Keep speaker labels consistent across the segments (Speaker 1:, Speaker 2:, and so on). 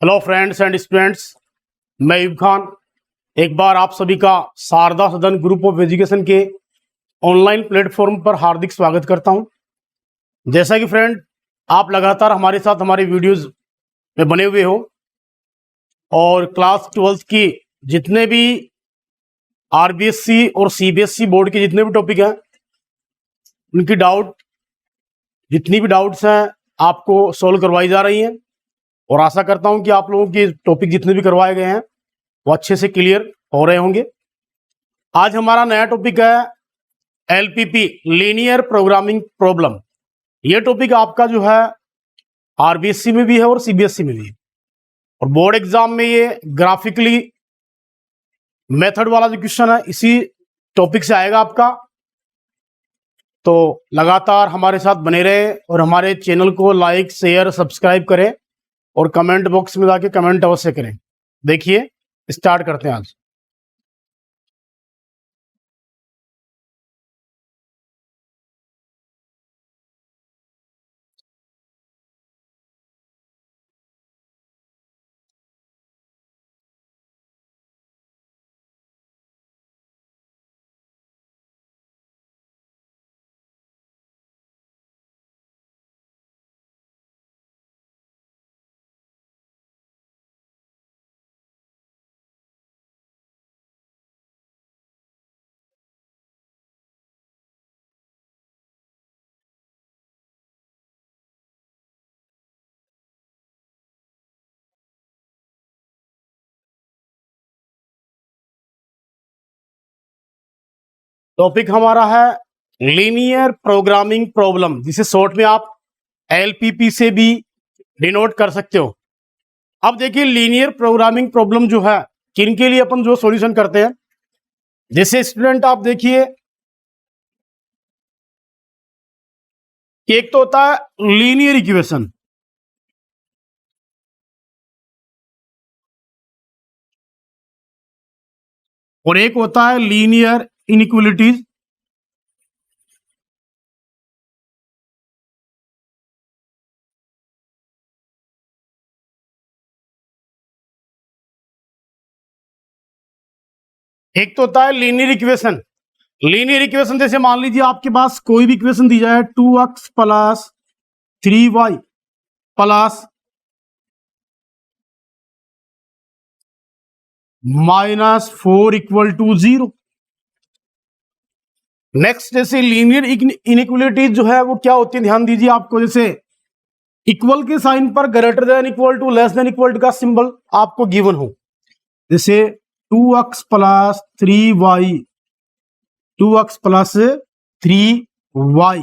Speaker 1: Hello friends and students, मैं यूब खान एक बार आप सभी का शारदा सदन ग्रुप ऑफ एजुकेशन के ऑनलाइन प्लेटफॉर्म पर हार्दिक स्वागत करता हूं। जैसा कि फ्रेंड आप लगातार हमारे साथ हमारे वीडियोस में बने हुए हो और क्लास 12 की जितने भी आरबीएससी और सीबीएसई बोर्ड के जितने भी टॉपिक हैं उनकी जितनी भी डाउट्स हैं आपको सॉल्व करवाई जा रही हैं और आशा करता हूं कि आप लोगों के टॉपिक जितने भी करवाए गए हैं वो अच्छे से क्लियर हो रहे होंगे। आज हमारा नया टॉपिक है एलपीपी, लीनियर प्रोग्रामिंग प्रॉब्लम। ये टॉपिक आपका जो है आरबीएससी में भी है और सीबीएसई में भी है और बोर्ड एग्जाम में ये ग्राफिकली मेथड वाला जो क्वेश्चन है इसी टॉपिक से आएगा आपका। तो लगातार हमारे साथ बने रहे और हमारे चैनल को लाइक, शेयर, सब्सक्राइब करें और कमेंट बॉक्स में जाके कमेंट अवश्य करें। देखिए स्टार्ट करते हैं आज। टॉपिक हमारा है लीनियर प्रोग्रामिंग प्रॉब्लम, जिसे शॉर्ट में आप एलपीपी से भी डिनोट कर सकते हो। अब देखिए लीनियर प्रोग्रामिंग प्रॉब्लम जो है किनके लिए अपन जो सॉल्यूशन करते हैं, जैसे स्टूडेंट आप देखिए कि एक तो होता है लीनियर इक्वेशन और एक होता है लीनियर इनइक्वालिटीज। एक तो होता है लीनियर इक्वेशन। लीनियर इक्वेशन जैसे मान लीजिए आपके पास कोई भी इक्वेशन दी जाए 2x plus 3y plus -4 equal to 0। Next जैसे लीनियर इनइक्वालिटीज जो है वो क्या होती है, ध्यान दीजिए आपको। जैसे इक्वल के साइन पर greater than equal to, less than equal to का सिंबल आपको गिवन हो, जैसे 2x plus 3y, 2x plus 3y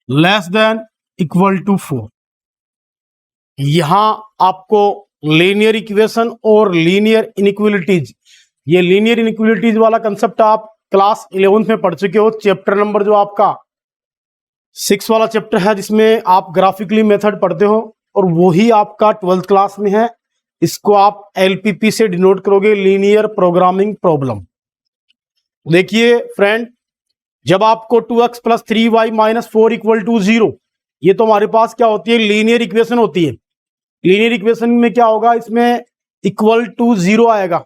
Speaker 1: less than equal to 4। यहां आपको लीनियर इक्वेशन और लीनियर इनइक्वालिटीज, ये लीनियर इनइक्वालिटीज वाला कंसेप्ट आप क्लास 11th में पढ़ चुके हो। चैप्टर नंबर जो आपका 6 वाला चैप्टर है जिसमें आप ग्राफिकली मेथड पढ़ते हो और वही आपका 12th क्लास में है। इसको आप एलपीपी से डिनोट करोगे, लीनियर प्रोग्रामिंग प्रॉब्लम। देखिए फ्रेंड, जब आपको 2x plus 3y minus 4 equal to 0, ये तो हमारे पास क्या होती है, लीनियर इक्वेशन होती है। लीनियर इक्वेशन में क्या होगा, इसमें इक्वल टू 0 आएगा,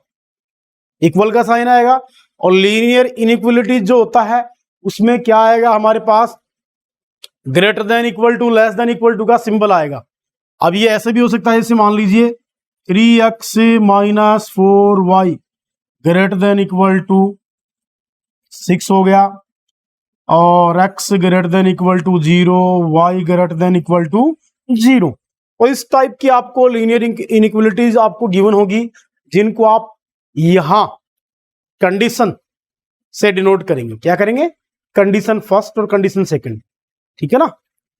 Speaker 1: इक्वल का साइन आएगा। और लीनियर इनइक्वालिटी जो होता है उसमें क्या आएगा हमारे पास, greater than equal to, less than equal to का सिंबल आएगा। अब ये ऐसे भी हो सकता है, जैसे मान लीजिए 3x minus 4y greater than equal to 6 हो गया और x greater than equal to 0, y greater than equal to 0। और इस टाइप की आपको लीनियर इनइक्वालिटीज आपको गिवन होगी, जिनको आप यहां कंडीशन से डिनोट करेंगे। क्या करेंगे, कंडीशन फर्स्ट और कंडीशन सेकंड, ठीक है ना।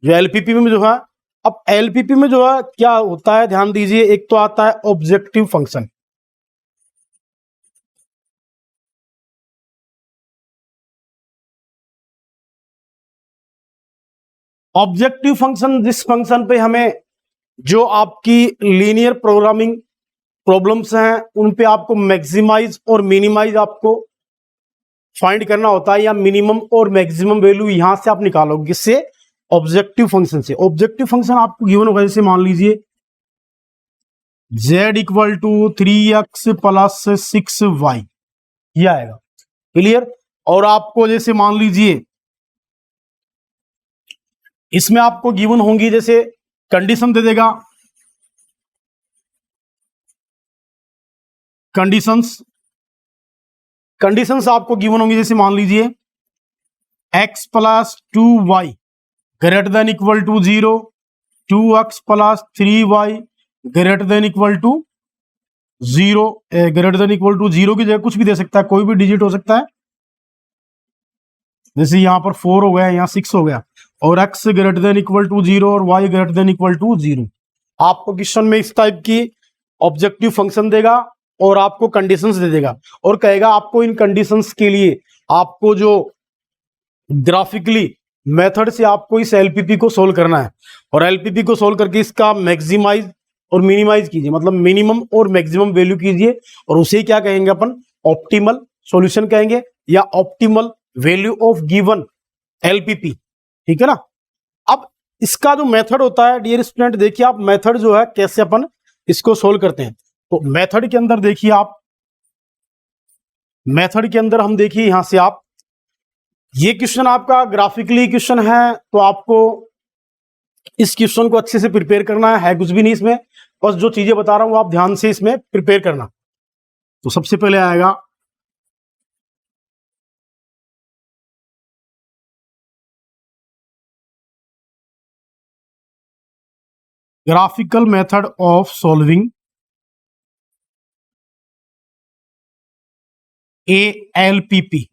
Speaker 1: जो एलपीपी में जो है, अब एलपीपी में जो है क्या होता है, ध्यान दीजिए। एक तो आता है ऑब्जेक्टिव फंक्शन। ऑब्जेक्टिव फंक्शन, जिस फंक्शन पे हमें जो आपकी लीनियर प्रोग्रामिंग प्रॉब्लम्स हैं उन पे आपको मैक्सिमाइज और मिनिमाइज आपको फाइंड करना होता है, या मिनिमम और मैक्सिमम वैल्यू यहां से आप निकालोगे, किससे, ऑब्जेक्टिव फंक्शन से। ऑब्जेक्टिव फंक्शन आपको गिवन होगा, जैसे मान लीजिए z equal to 3x plus 6y, ये आएगा। क्लियर। और आपको जैसे मान लीजिए इसमें आपको गिवन होंगी, जैसे कंडीशन दे देगा, कंडीशंस आपको गिवन होंगी, जैसे मान लीजिए x plus 2y greater than equal to 0, 2x plus 3y greater than equal to 0, greater than equal to 0 की जगह कुछ भी दे सकता है, कोई भी डिजिट हो सकता है, जैसे यहाँ पर 4 हो गया, यहाँ 6 हो गया, और x greater than equal to 0 और y greater than equal to 0। आपको क्वेश्चन में इस टाइप की ऑब्जेक्टिव फंक्शन देगा और आपको कंडीशंस दे देगा और कहेगा आपको इन कंडीशंस के लिए आपको जो ग्राफिकली मेथड से आपको इस एलपीपी को सोल्व करना है, और एलपीपी को सोल्व करके इसका मैक्सिमाइज और मिनिमाइज कीजिए, मतलब मिनिमम और मैक्सिमम वैल्यू कीजिए, और उसे क्या कहेंगे अपन, ऑप्टिमल सॉल्यूशन कहेंगे या optimal value of given LPP. ठीक है ना। अब इसका जो मेथड होता है डियर स्टूडेंट, देखिए आप मेथड जो है कैसे अपन इसको सोल्व करते हैं। तो मेथड के अंदर देखिए आप, मेथड के अंदर हम देखिए यहां से आप, ये क्वेश्चन आपका ग्राफिकली क्वेश्चन है, तो आपको इस क्वेश्चन को अच्छे से प्रिपेयर करना है कुछ भी नहीं इसमें, बस जो चीजें बता रहा हूं आप ध्यान से इसमें प्रिपेयर करना। तो सबसे पहले आएगा graphical method of solving ALPP।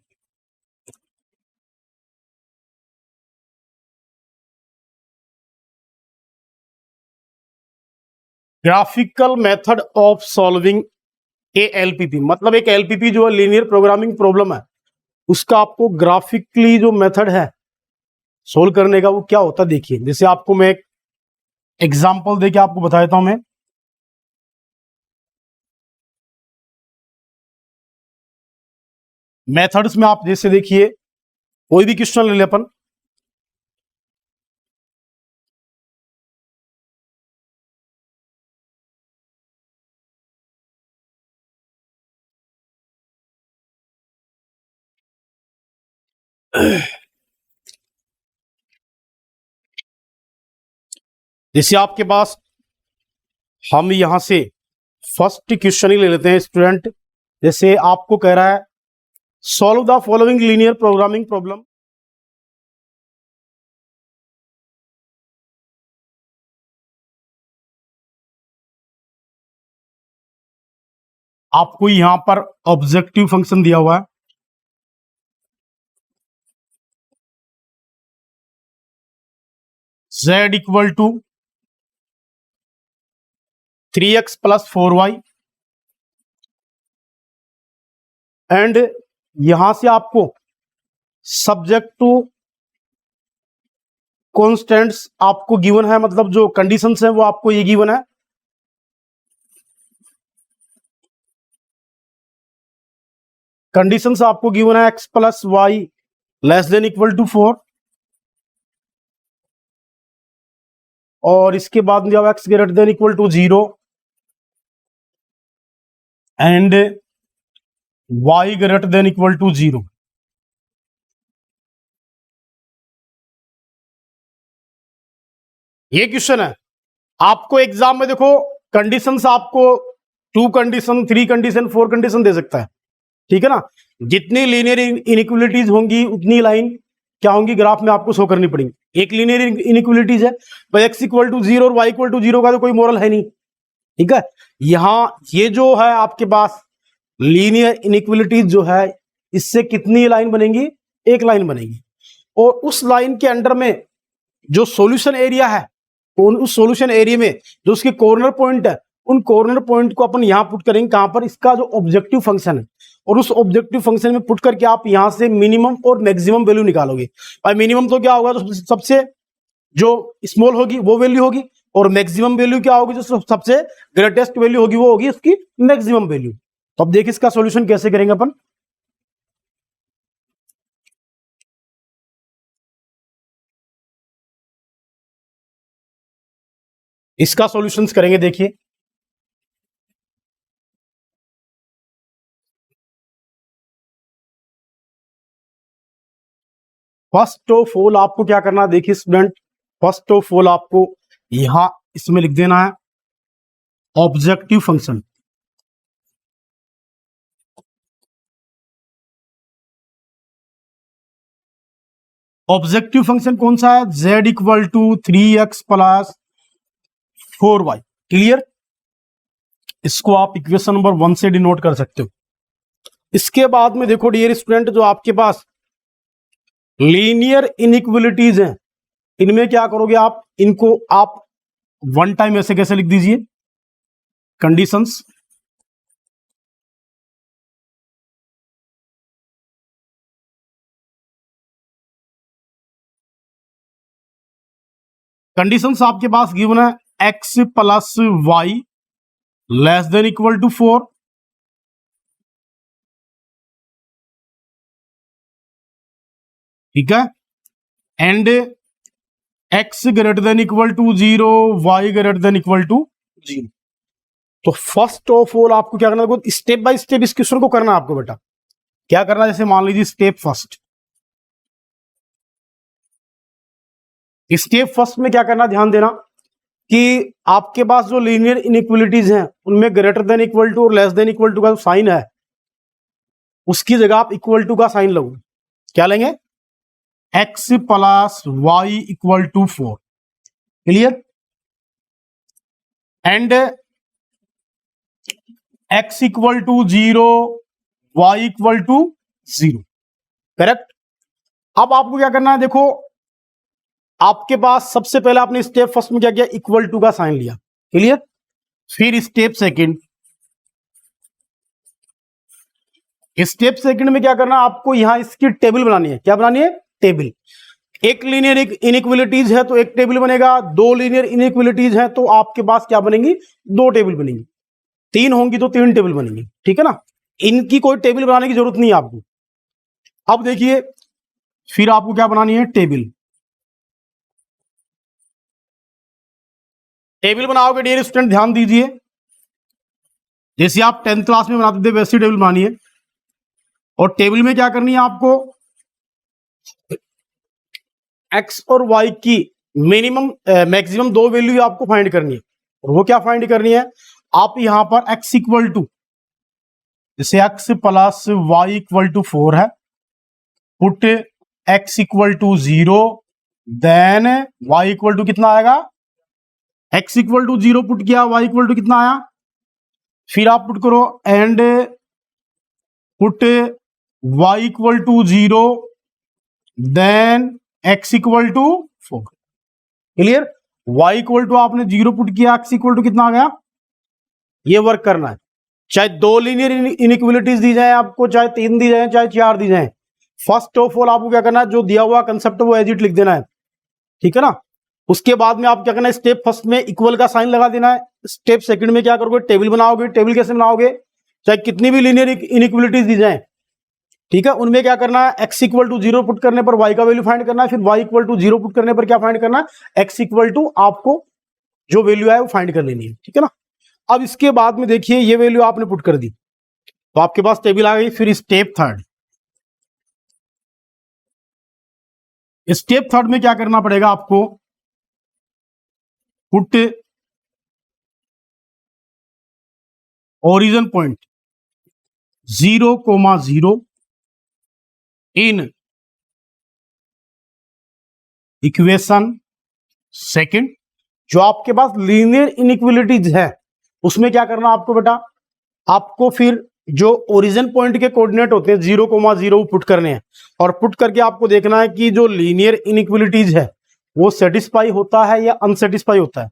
Speaker 1: Graphical method of solving ALPP मतलब एक LPP जो है लीनियर प्रोग्रामिंग प्रॉब्लम है, उसका आपको ग्राफिकली जो मेथड है सोल्व करने का वो क्या होता है। देखिए जैसे आपको मैं एक एग्जांपल देके आपको बता देता हूं मैं। मेथड्स में आप जैसे देखिए कोई भी क्वेश्चन ले ले अपन, जैसे आपके पास, हम यहां से फर्स्ट क्वेश्चन ही ले लेते हैं स्टूडेंट। जैसे आपको कह रहा है solve the following linear programming problem. आपको यहां पर ऑब्जेक्टिव फंक्शन दिया हुआ है, z equal to 3x plus 4y, and यहां से आपको सब्जेक्ट टू कॉन्स्टेंट्स आपको गिवन है, मतलब जो कंडीशंस है वो आपको ये गिवन है। कंडीशंस आपको गिवन है x plus y less than equal to 4, और इसके बाद दिया हुआ x greater than equal to 0 and y greater than equal to 0। ये क्वेश्चन है आपको एग्जाम में, देखो कंडीशंस आपको 2 कंडीशन, 3 कंडीशन, 4 कंडीशन दे सकता है। ठीक है ना। जितनी लीनियर इनइक्वलिटीज होंगी उतनी लाइन क्या होंगी ग्राफ में आपको शो करनी पड़ेगी। एक लीनियर इनइक्वलिटीज है भाई, x इक्वल टू 0 और y इक्वल टू 0 का तो कोई मॉरल है नहीं। ठीक है। यहां ये जो है आपके पास लीनियर इनइक्वलिटीज जो है, इससे कितनी लाइन बनेगी, एक लाइन बनेगी, और उस लाइन के अंडर में जो सॉल्यूशन एरिया है, उस सॉल्यूशन एरिया में जो उसके कॉर्नर पॉइंट है, उन कॉर्नर पॉइंट को अपन यहां पुट करेंगे कहां पर, इसका जो ऑब्जेक्टिव फंक्शन है, और उस ऑब्जेक्टिव फंक्शन में पुट करके आप यहां से मिनिमम और मैक्सिमम वैल्यू निकालोगे। भाई मिनिमम तो क्या होगा, तो सबसे जो स्मॉल होगी वो वैल्यू होगी, और मैक्सिमम वैल्यू क्या होगी, जो सबसे ग्रेटेस्ट वैल्यू होगी वो होगी उसकी मैक्सिमम वैल्यू। तो अब देखिए इसका सॉल्यूशन कैसे करेंगे अपन। इसका सॉल्यूशंस करेंगे देखिए, फर्स्ट ऑफ ऑल आपको क्या करना है, देखिए स्टूडेंट, फर्स्ट ऑफ ऑल आपको यहां इसमें लिख देना है ऑब्जेक्टिव फंक्शन। ऑब्जेक्टिव फंक्शन कौन सा है, z equal to 3x plus 4y। Clear, इसको आप इक्वेशन नंबर 1 से डिनोट कर सकते हो। इसके बाद में देखो डियर स्टूडेंट, जो आपके पास लीनियर इनइक्वलिटीज हैं, इनमें क्या करोगे आप, इनको आप वन टाइम ऐसे कैसे लिख दीजिए, कंडीशंस कंडीशंस आपके पास गिवन है x plus y less than equal to 4, ठीक है, and x greater than equal to 0, y greater than equal to 0। तो फर्स्ट ऑफ ऑल आपको क्या करना है, स्टेप बाय स्टेप इस क्वेश्चन को करना है आपको बेटा। क्या करना है, जैसे मान लीजिए स्टेप फर्स्ट, स्टेप फर्स्ट में क्या करना, ध्यान देना कि आपके पास जो लीनियर इनइक्वलिटीज हैं उनमें ग्रेटर देन इक्वल टू और लेस देन इक्वल टू का जो साइन है उसकी जगह आप इक्वल टू का साइन लगो। क्या लेंगे, x plus y equal to 4। Clear, and x equal to 0, y equal to 0। Correct. अब आपको क्या करना है, देखो आपके पास सबसे पहले आपने स्टेप फर्स्ट में क्या किया, इक्वल टू का साइन लिया। क्लियर, फिर स्टेप सेकंड, स्टेप सेकंड में क्या करना, आपको यहां इसकी टेबल बनानी है। क्या बनानी है, टेबल। एक लीनियर इनइक्वलिटीज है तो एक टेबल बनेगा, दो लीनियर इनइक्वलिटीज है तो आपके पास क्या बनेंगी, दो टेबल बनेंगी, तीन होंगी तो तीन टेबल बनेंगी। ठीक है ना, इनकी कोई टेबल बनाने की जरूरत नहीं है आपको। अब देखिए फिर आपको क्या बनानी है, टेबल। टेबल बनाओगे डियर स्टूडेंट, ध्यान दीजिए, जैसे आप 10th क्लास में बनाते थे वैसी टेबल बनानी है। और टेबल में क्या करनी है आपको, एक्स और वाई की मिनिमम मैक्सिमम दो वैल्यू आपको फाइंड करनी है। और वो क्या फाइंड करनी है, आप यहां पर एक्स इक्वल टू, जैसे x plus y equal to 4 है, put x equal to 0, then y equal to कितना आएगा, एक्स इक्वल टू 0 पुट किया, वाई इक्वल टू कितना आया, फिर आप पुट करो and put y equal to 0, then x equal to 4। Clear, y equal to आपने 0 पुट किया, एक्स इक्वल टू कितना आ गया, ये वर्क करना है। चाहे दो लीनियर इनइक्वलिटीज दी जाए आपको, चाहे तीन दी जाए, चाहे चार दी जाए, फर्स्ट ऑफ ऑल आपको क्या करना है, जो दिया हुआ कंसेप्ट वो एज इट लिख देना है। ठीक है ना, उसके बाद में आप क्या करना है, स्टेप फर्स्ट में इक्वल का साइन लगा देना है। स्टेप सेकंड में क्या करोगे, टेबल बनाओगे। टेबल कैसे बनाओगे, चाहे कितनी भी लीनियर इनइक्वलिटीज दी जाए, ठीक है, उनमें क्या करना है, एक्स इक्वल टू 0 पुट करने पर वाई का वैल्यू फाइंड करना है, फिर वाई इक्वल टू 0 पुट करने पर क्या फाइंड करना है, एक्स इक्वल टू आपको जो वैल्यू है वो फाइंड कर लेनी है। ठीक है ना, अब इसके बाद में देखिए ये वैल्यू आपने पुट कर दी तो आपके पास टेबल आ गई। फिर स्टेप थर्ड, स्टेप थर्ड में क्या करना पड़ेगा आपको, पुट ओरिजिन पॉइंट 0,0 इन इक्वेशन सेकंड। जो आपके पास लीनियर इनइक्वलिटीज है उसमें क्या करना आपको बेटा, आपको फिर जो ओरिजिन पॉइंट के कोऑर्डिनेट होते हैं 0,0 पुट करने हैं, और पुट करके आपको देखना है कि जो लीनियर इनइक्वलिटीज है वो सेटिस्फाई होता है या अनसेटिस्फाई होता है।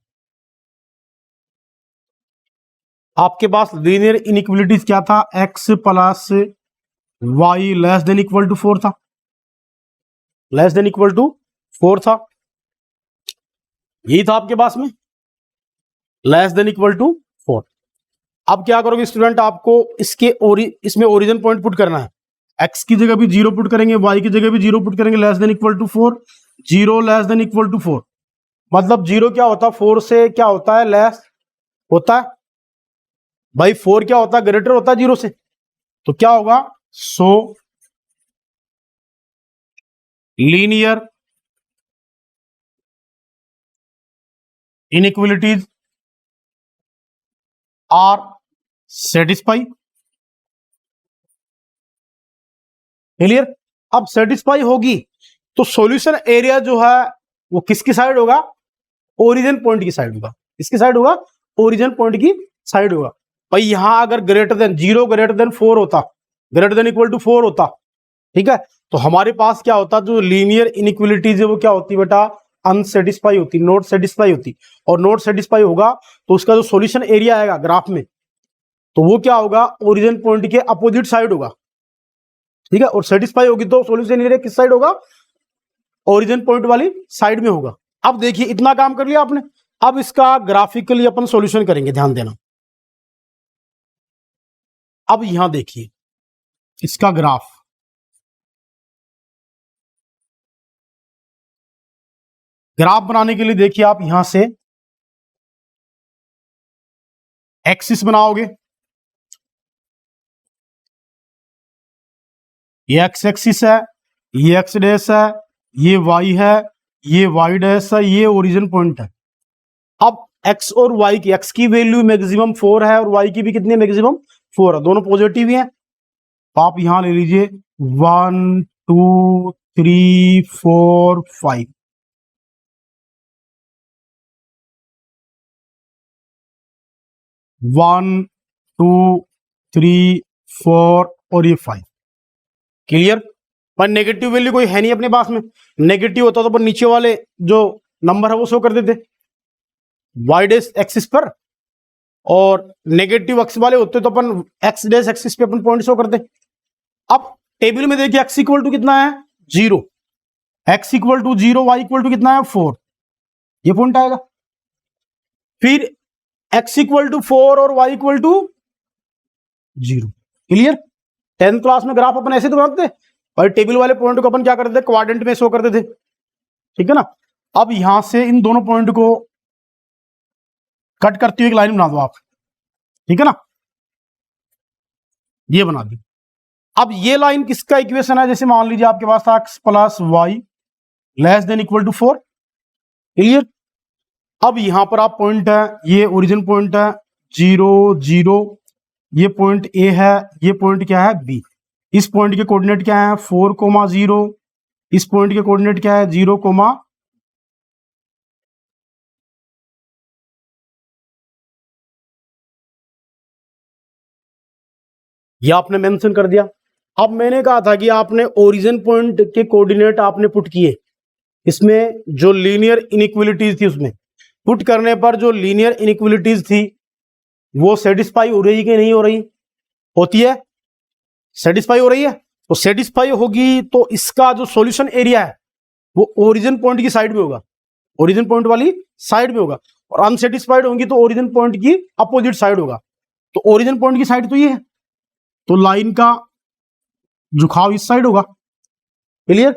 Speaker 1: आपके पास लीनियर इनइक्वलिटीज क्या था, x plus y less than equal to 4 था, लेस देन इक्वल टू 4 था, यही था आपके पास में, लेस देन इक्वल टू 4। अब क्या करोगे स्टूडेंट, आपको इसमें ओरिजिन पॉइंट पुट करना है। एक्स की जगह भी 0 पुट करेंगे, वाई की जगह भी 0 पुट करेंगे, less than equal to 4, 0 less than equal to 4। मतलब 0 क्या होता है, 4 से क्या होता है, लेस होता है भाई। 4 क्या होता है, ग्रेटर होता है 0 से, तो क्या होगा, so linear inequalities are satisfy. Clear. अब सेटिस्फाई होगी तो सॉल्यूशन एरिया जो है वो किसकी साइड होगा? ओरिजिन पॉइंट की साइड होगा। किसकी साइड होगा? ओरिजिन पॉइंट की साइड होगा। भाई यहां अगर ग्रेटर देन 0 ग्रेटर देन 4 होता, ग्रेटर देन इक्वल टू 4 होता, ठीक है, तो हमारे पास क्या होता? जो लीनियर इनइक्वलिटीज है वो क्या होती बेटा? अनसेटिस्फाई होती, नॉट सेटिस्फाई होती। और नॉट सेटिस्फाई होगा तो उसका जो सॉल्यूशन एरिया आएगा ग्राफ में, तो वो क्या होगा? ओरिजिन पॉइंट के अपोजिट साइड होगा। ठीक है। और सेटिस्फाई होगी तो सॉल्यूशन एरिया किस साइड होगा? ओरिजिन पॉइंट वाली साइड में होगा। अब देखिए इतना काम कर लिया आपने। अब इसका ग्राफिकली अपन सॉल्यूशन करेंगे, ध्यान देना। अब यहां देखिए इसका ग्राफ, ग्राफ बनाने के लिए देखिए आप यहां से एक्सिस बनाओगे, ये एक्स एक्सिस है, ये एक्स डैश है, ये वाई है, ये वाई डैश है, ये ओरिजिन पॉइंट है। अब एक्स और वाई की, एक्स की वैल्यू मैक्सिमम 4 है और वाई की भी कितनी मैक्सिमम 4 है, दोनों पॉजिटिव ही हैं। तो आप यहां ले लीजिए 1 2 3 4 5। 1 2 3 4 और ये 5। क्लियर। पर नेगेटिव वैल्यू कोई है नहीं अपने पास में। नेगेटिव होता तो अपन नीचे वाले जो नंबर है वो शो कर देते वाई डैश एक्सिस पर, और नेगेटिव एक्स वाले होते तो अपन एक्स डैश एक्सिस पे अपन पॉइंट शो करते। अब टेबल में देखिए एक्स इक्वल टू कितना है? 0। X equal to 0, y equal to कितना है? 4। ये पॉइंट आएगा। फिर एक्स इक्वल टू 4 और y equal to 0। Clear. 10th class में ग्राफ अपन ऐसे तो बनाते थे, और टेबल वाले पॉइंट को अपन क्या करते थे? क्वाड्रेंट में शो करते थे। ठीक है ना। अब यहां से इन दोनों पॉइंट को कट करती हुई एक लाइन बना दो आप। ठीक है ना, ये बना दी। अब ये लाइन किसका इक्वेशन है? जैसे मान लीजिए आपके पास था x plus y less than equal to 4। Clear. अब यहां पर आप पॉइंट है, ये ओरिजिन पॉइंट है 0 0, ये पॉइंट ए है, ये पॉइंट क्या है? बी। इस पॉइंट के कोऑर्डिनेट क्या है? 4,0। इस पॉइंट के कोऑर्डिनेट क्या है? 0, ये आपने मेंशन कर दिया। अब मैंने कहा था कि आपने ओरिजिन पॉइंट के कोऑर्डिनेट आपने पुट किए, इसमें जो लीनियर इनइक्वलिटीज थी उसमें पुट करने पर जो लीनियर इनइक्वलिटीज थी वो सेटिस्फाई हो रही कि नहीं हो रही? होती है, सेटिस्फाई हो रही है। तो सेटिस्फाई होगी तो इसका जो सॉल्यूशन एरिया है वो ओरिजिन पॉइंट की साइड में होगा, ओरिजिन पॉइंट वाली साइड में होगा। और अनसेटिस्फाइड होंगी तो ओरिजिन पॉइंट की अपोजिट साइड होगा। तो ओरिजिन पॉइंट की साइड तो ये है, तो लाइन का झुकाव इस साइड होगा। क्लियर।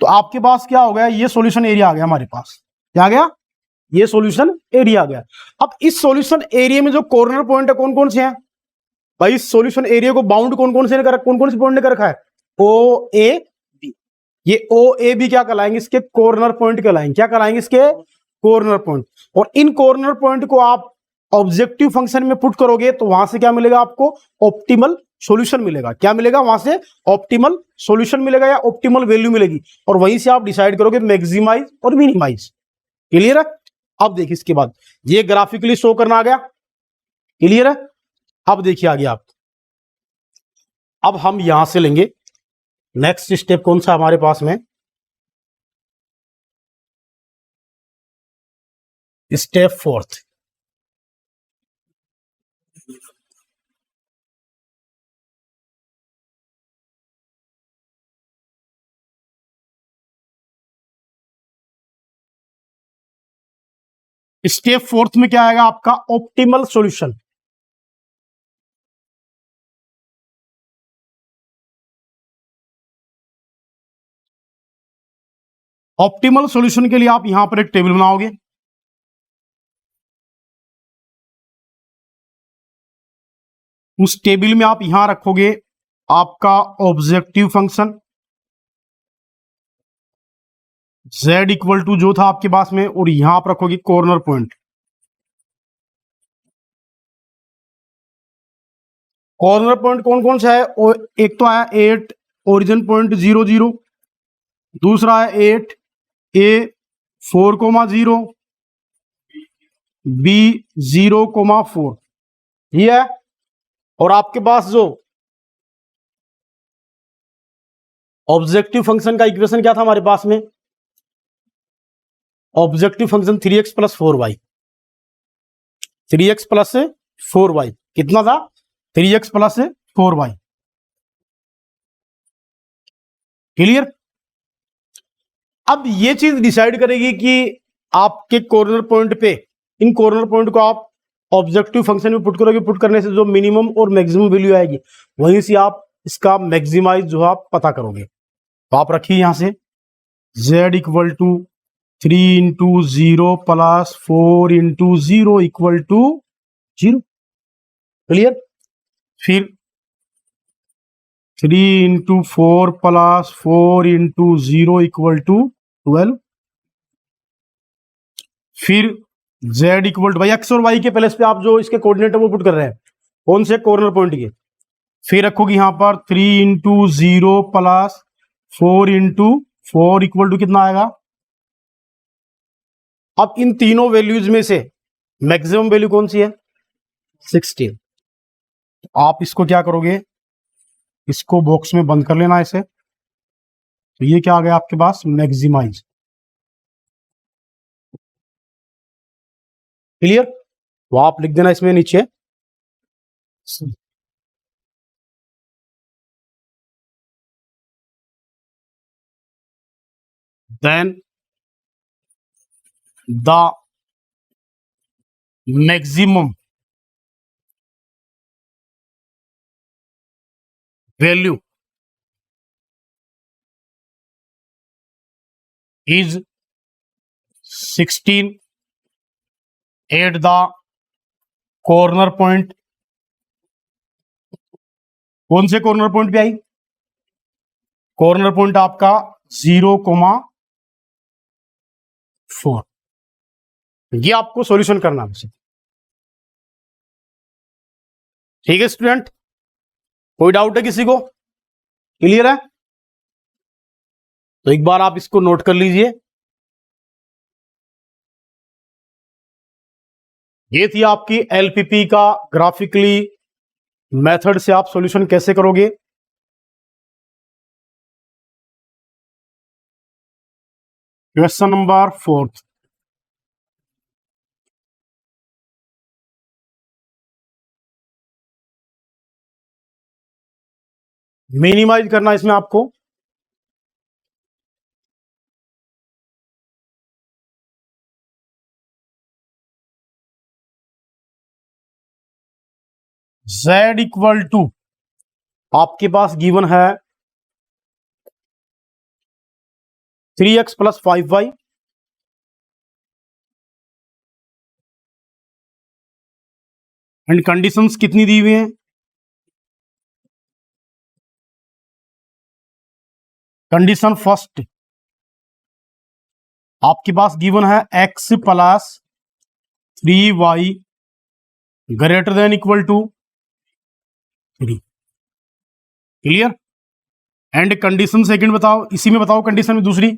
Speaker 1: तो आपके पास क्या हो गया? ये सॉल्यूशन एरिया आ गया हमारे पास। क्या आ गया? ये सॉल्यूशन एरिया आ गया। अब इस सॉल्यूशन एरिया में जो कॉर्नर पॉइंट है कौन कौन से हैं? भाई इस एरिया को बाउंड कौन कौन से पॉइंट ने कर रखा है? ओ ए बी। ये ओ ए बी क्या कहलाएंगे? इसके कॉर्नर पॉइंट कहलाएंगे। क्या कहलाएंगे? इसके कॉर्नर पॉइंट। और इन कॉर्नर पॉइंट को आप ऑब्जेक्टिव फंक्शन में पुट करोगे तो वहां से क्या मिलेगा आपको? ऑप्टिमल सॉल्यूशन मिलेगा। क्या मिलेगा? वहां से ऑप्टिमल सॉल्यूशन मिलेगा या ऑप्टिमल वैल्यू मिलेगी, और वहीं से आप डिसाइड करोगे मैक्सिमाइज और मिनिमाइज। क्लियर है। अब देखिए इसके बाद ये ग्राफिकली शो करना आ गया। क्लियर है। अब देखिए आगे आप, अब हम यहां से लेंगे नेक्स्ट स्टेप कौन सा हमारे पास में? Step 4th। स्टेप 4th में क्या आएगा आपका? Optimal solution. ऑप्टिमल सॉल्यूशन के लिए आप यहां पर एक टेबल बनाओगे। उस टेबल में आप यहां रखोगे आपका objective function, z equal to जो था आपके पास में, और यहां आप रखोगे कॉर्नर पॉइंट। कॉर्नर पॉइंट कौन कौन सा है? और एक तो आया 8 ओरिजिन पॉइंट 0 0, दूसरा है 8 a 4,0, b 0,4, ये है। और आपके पास जो ऑब्जेक्टिव फंक्शन का इक्वेशन क्या था हमारे पास में? Objective function 3x plus 4y, 3x plus 4y कितना था? 3x plus 4y। क्लियर? अब ये चीज डिसाइड करेगी कि आपके कॉर्नर पॉइंट पे, इन कॉर्नर पॉइंट को आप ऑब्जेक्टिव फंक्शन में पुट करोगे, पुट करने से जो मिनिमम और मैक्सिमम वैल्यू आएगी वहीं से आप इसका मैक्सिमाइज जो आप पता करोगे। तो आप रखिए यहां से z equal to 3 into 0 plus 4 into 0 equal to 0। Clear? फिर 3 into 4 plus 4 into 0 equal to 12। फिर z इक्वल टू भाई एक्स और वाई के प्लेस पे आप जो इसके कोऑर्डिनेट है वो पुट कर रहे हैं, कौन से? कॉर्नर पॉइंट के। फिर रखोगे यहां पर 3 into 0 plus 4 into 4 equal to कितना आएगा? अब इन तीनों वैल्यूज में से मैक्सिमम वैल्यू कौन सी है? 16। आप इसको क्या करोगे? इसको बॉक्स में बंद कर लेना ऐसे। तो ये क्या आ गया आपके पास? मैक्सिमाइज। क्लियर? तो आप लिख देना इसमें नीचे then the maximum value is 16 at the corner point. कौन से कॉर्नर पॉइंट पे आई? कॉर्नर पॉइंट आपका 0,4। ये आपको सॉल्यूशन करना है। ठीक है स्टूडेंट, कोई डाउट है किसी को? क्लियर है? तो एक बार आप इसको नोट कर लीजिए। ये थी आपकी एलपीपी का ग्राफिकली मेथड से आप सॉल्यूशन कैसे करोगे। Question number 4। मिनिमाइज करना इसमें आपको। z इक्वल टू आपके पास गिवन है 3x plus 5y, and conditions कितनी दी हुई हैं? कंडीशन फर्स्ट आपके पास गिवन है x plus 3y greater than equal to 3। Clear? And condition second बताओ, इसी में बताओ कंडीशन में दूसरी,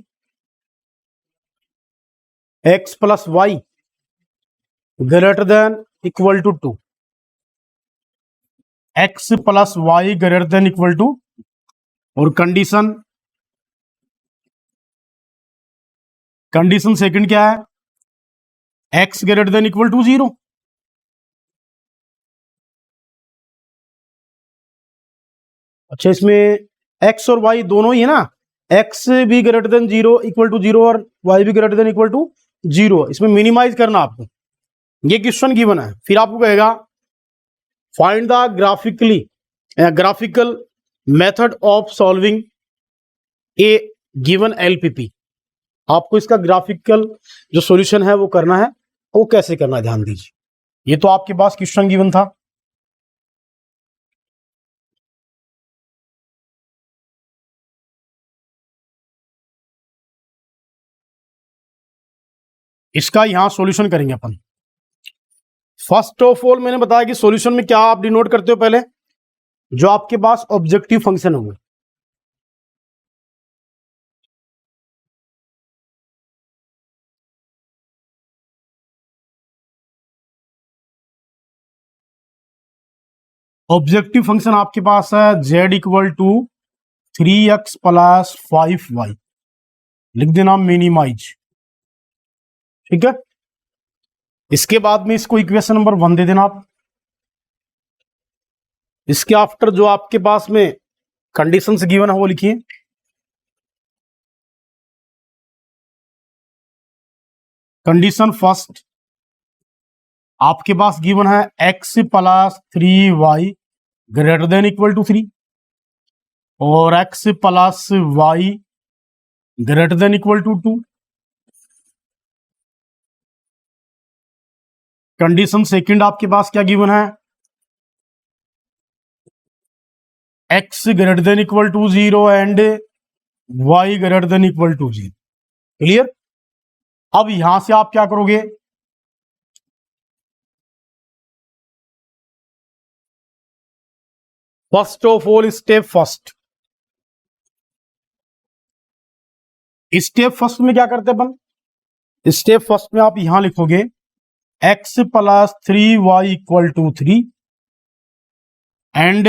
Speaker 1: x plus y greater than equal to 2। x plus y greater than equal to, और कंडीशन सेकंड क्या है? x greater than equal to 0। अच्छा, इसमें x और y दोनों ही है ना? x भी ग्रेटर देन 0 इक्वल टू 0 और y भी ग्रेटर देन इक्वल टू 0। इसमें मिनिमाइज करना आपको। ये क्वेश्चन गिवन है, फिर आपको कहेगा find the graphical method of solving A given LPP. आपको इसका ग्राफिकल जो सॉल्यूशन है वो करना है। वो कैसे करना है ध्यान दीजिए। ये तो आपके पास क्वेश्चन गिवन था। इसका यहां सॉल्यूशन करेंगे अपन। फर्स्ट ऑफ ऑल मैंने बताया कि सॉल्यूशन में क्या आप डिनोट करते हो, पहले जो आपके पास ऑब्जेक्टिव फंक्शन होंगे, ऑब्जेक्टिव फंक्शन आपके पास है z equal to 3x plus 5y, लिख देना मिनिमाइज, ठीक है। इसके बाद में इसको इक्वेशन नंबर 1 दे देना आप। इसके आफ्टर जो आपके पास में कंडीशंस गिवन है वो लिखिए। कंडीशन फर्स्ट आपके पास गिवन है x plus 3y greater than equal to 3 और x plus y greater than equal to 2। Condition second आपके पास क्या गिवन है, x greater than equal to 0 and y greater than equal to 0। Clear. अब यहां से आप क्या करोगे, first of all step first में क्या करते हैं अपन, स्टेप फर्स्ट में आप यहां लिखोगे x plus 3y equal to 3 and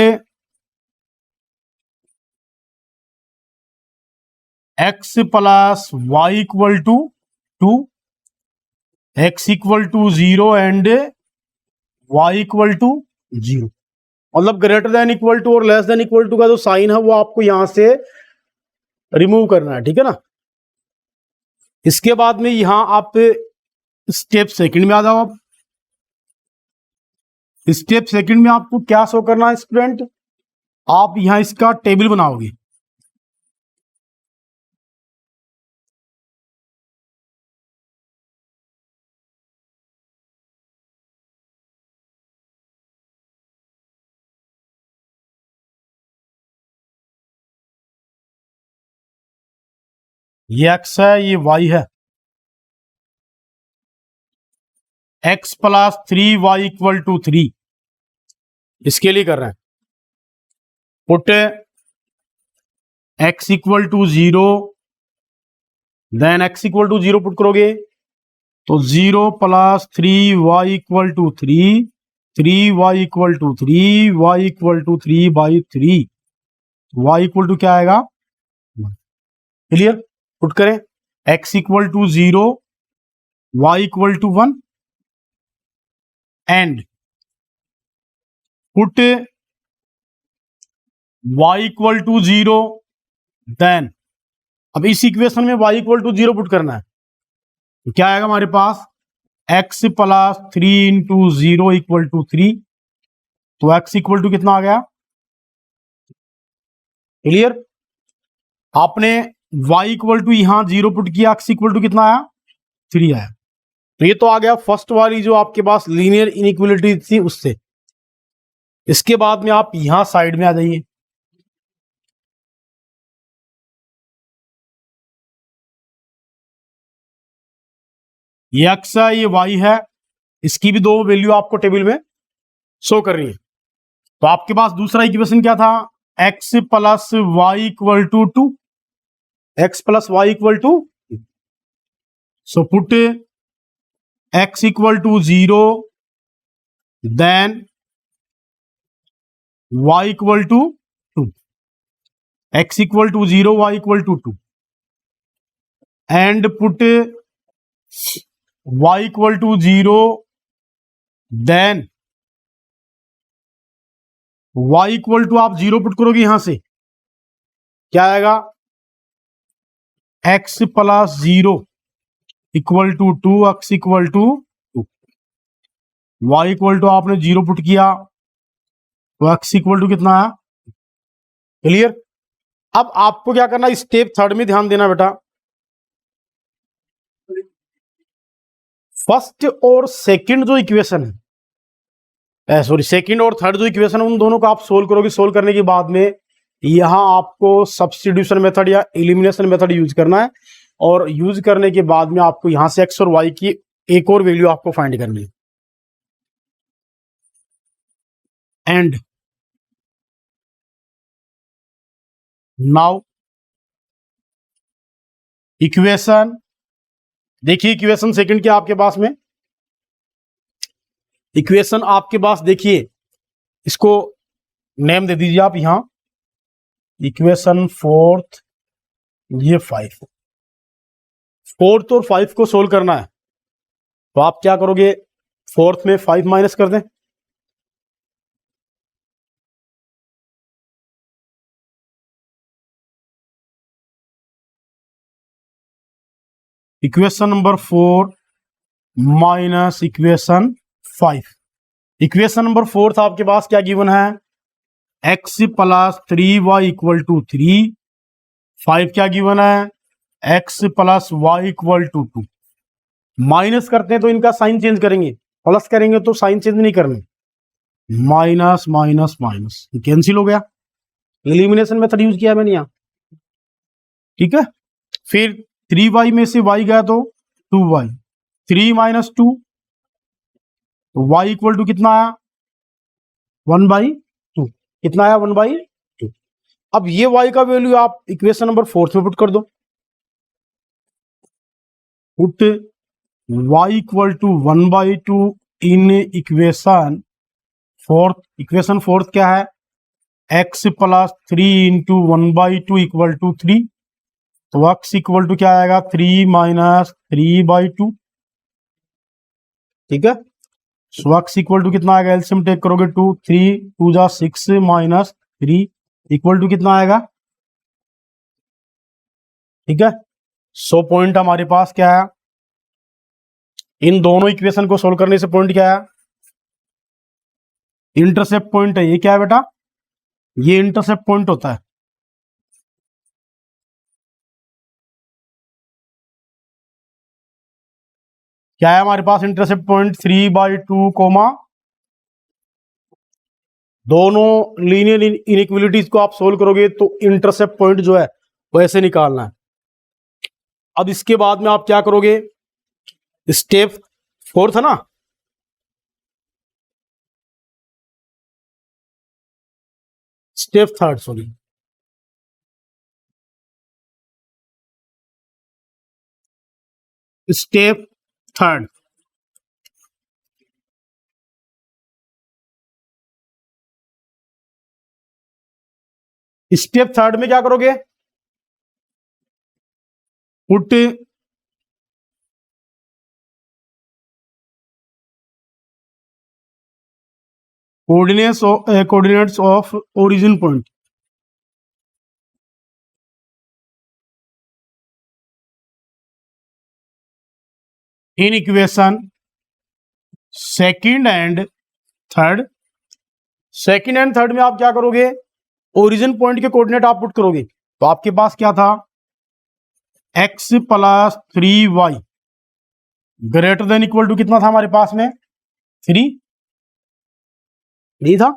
Speaker 1: x plus y equal to 2, x equal to 0 and y equal to 0। मतलब ग्रेटर देन इक्वल टू और लेस देन इक्वल टू का जो साइन है वो आपको यहां से रिमूव करना है, ठीक है ना। इसके बाद में यहां आप स्टेप सेकंड में आ जाओ। आप स्टेप सेकंड में आपको क्या शो करना है स्टूडेंट, आप यहां इसका टेबल बनाओगे। ये x है, ये y है, x plus 3y equal to 3, इसके लिए कर रहे हैं। Put x equal to 0 then x equal to 0 put करोगे तो 0 plus 3y equal to 3, 3y equal to 3, y equal to 3 by 3, y equal to क्या आएगा। क्लियर। पुट करें x equal to 0, y equal to 1 and put y equal to 0 then, अब इस equation में y equal to 0 put करना है तो क्या आएगा हमारे पास x plus 3 into 0 equal to 3, तो x इक्वल टू कितना आ गया। क्लियर। आपने y इक्वल टू यहां 0 पुट किया, x इक्वल टू कितना आया 3 आया। तो ये तो आ गया फर्स्ट वाली जो आपके पास लीनियर इनइक्वालिटी थी उससे। इसके बाद में आप यहां साइड में आ जाइए। ये x है, ये y है, इसकी भी दो वैल्यू आपको टेबल में शो कर रही है। तो आपके पास दूसरा इक्वेशन क्या था, x plus y equal to 2, x plus y equal to, so put x equal to 0 then y equal to 2, x equal to 0 y equal to 2 and put y equal to 0 then y equal to आप 0 put करोगे यहां से क्या आएगा, x plus 0 equal to 2, x equal to 2, y equal to आपने 0 put किया तो x equal to कितना है। क्लियर। अब आपको क्या करना, स्टेप थर्ड में ध्यान देना बेटा। फर्स्ट और सेकंड जो इक्वेशन है, सॉरी सेकंड और थर्ड जो इक्वेशन है उन दोनों को आप सोल्व करोगे। सोल्व करने के बाद में यहां आपको सब्स्टिट्यूशन मेथड या एलिमिनेशन मेथड यूज करना है। और यूज करने के बाद में आपको यहां से एक्स और वाई की एक और वैल्यू आपको फाइंड करनी है। एंड नाउ इक्वेशन, देखिए इक्वेशन सेकंड क्या आपके पास में, इक्वेशन आपके पास देखिए, इसको नेम दे दीजिए आप यहां, इक्वेशन फोर्थ, ये 5, फोर्थ और 5 को सोल्व करना है, तो आप क्या करोगे, फोर्थ में 5 माइनस कर दें, equation number 4 minus equation 5। Equation number 4 आपके पास क्या गिवन है, x plus 3y equal to 3, 5 क्या गिवन है, x plus y equal to 2। Minus करते हैं तो इनका साइन चेंज करेंगे, प्लस करेंगे तो साइन चेंज नहीं करने, माइनस माइनस माइनस कैंसिल हो गया, एलिमिनेशन मेथड यूज किया मैंने यहाँ, ठीक है। फिर 3y में से y गया तो 2y, 3 माइनस 2, तो y इक्वल टू कितना आया, 1/2, कितना आया 1/2। अब ये y का वैल्यू आप इक्वेशन नंबर 4 में पुट कर दो, put y equal to 1/2 in equation fourth. Equation fourth क्या है, x plus 3 into 1/2 equal to 3, तो x इक्वल टू क्या आएगा, 3 माइनस 3/2, ठीक है। सो x इक्वल टू कितना आएगा, एलसीएम टेक करोगे 2, 3 2 जा 6 माइनस 3 इक्वल टू कितना आएगा, ठीक है। सो पॉइंट हमारे पास क्या है, इन दोनों इक्वेशन को सोल्व करने से पॉइंट क्या है, इंटरसेप्ट पॉइंट है, ये क्या है बेटा, ये इंटरसेप्ट पॉइंट होता है, क्या है हमारे पास इंटरसेप्ट पॉइंट, 3/2 कोमा, दोनों लीनियर इनइक्वालिटीज को आप सोल्व करोगे तो इंटरसेप्ट पॉइंट जो है वो ऐसे निकालना है। अब इसके बाद में आप क्या करोगे, स्टेप फोर्थ है ना, step third, sorry, step third, step third में क्या करोगे, put coordinates of origin point, in equation second and third. Second and third में आप क्या करोगे, ओरिजिन पॉइंट के कोऑर्डिनेट आप पुट करोगे, तो आपके पास क्या था, x plus 3y greater than equal to कितना था हमारे पास में, 3, नहीं था,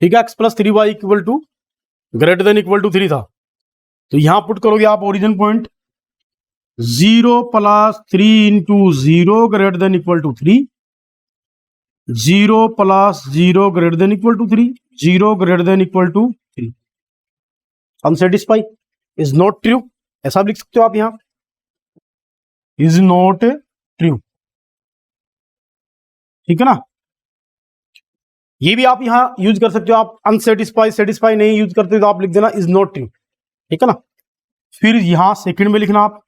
Speaker 1: ठीक है। x plus 3y equal to greater than equal to 3 था, तो यहां पुट करोगे आप origin point, 0 plus 3 into 0 greater than equal to 3, 0 plus 0 greater than equal to 3, 0 greater than equal to 3, unsatisfy, is not true, ऐसा लिख सकते हो आप यहां, इज नॉट ट्रू, ठीक है ना। ये भी आप यहां यूज कर सकते हो, आप अनसेटिस्फाई सेटिस्फाई नहीं यूज करते तो आप लिख देना इज नॉट ट्रू, ठीक है ना। फिर यहां सेकंड में लिखना आप